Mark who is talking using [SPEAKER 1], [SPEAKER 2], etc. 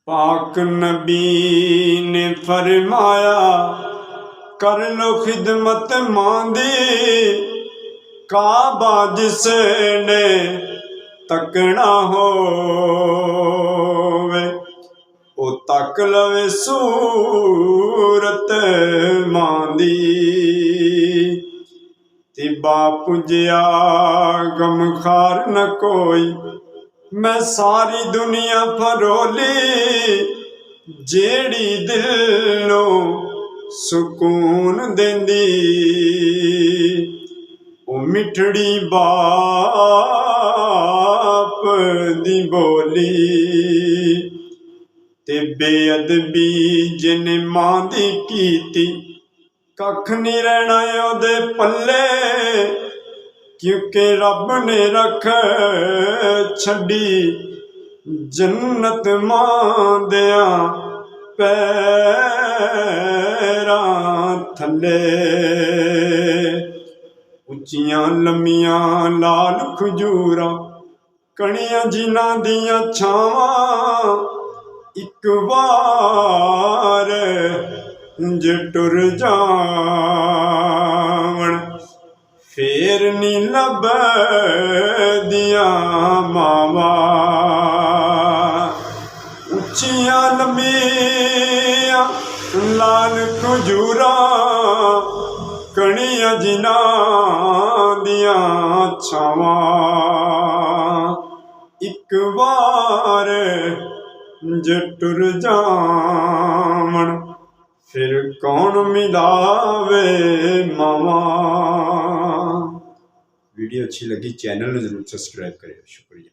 [SPEAKER 1] पाक नबी ने फरमाया कर लो खिदमत मांदी, काबा जिसने तकना होवे ओ तक लवे सूरत मांदी। ते बापू जिया गमखार न कोई, मैं सारी दुनिया फरोली जेड़ी दिलों सुकून देंदी। ओ मिठड़ी बाप दी बोली ते बेअदबी जिन्ने मां दी कीती, कख नहीं रहना ओदे पल्ले, क्योंकि रब ने रख छड़ी जन्नत मां दिया पैरां थले। उच्चियां लम्मियां लाल खजूरां कणियां जिन्हां दियां छावां, एक बार जे टुर जावण फेर नी लभदियां मावां। उच्चियां लम्मियां लाल खजूरां कणियां जिन्हां दियां छावां, एक बार जे टुर जावण फिर कौन मिलावे मावा। वीडियो अच्छी लगी चैनल में जरूर सब्सक्राइब करें। शुक्रिया।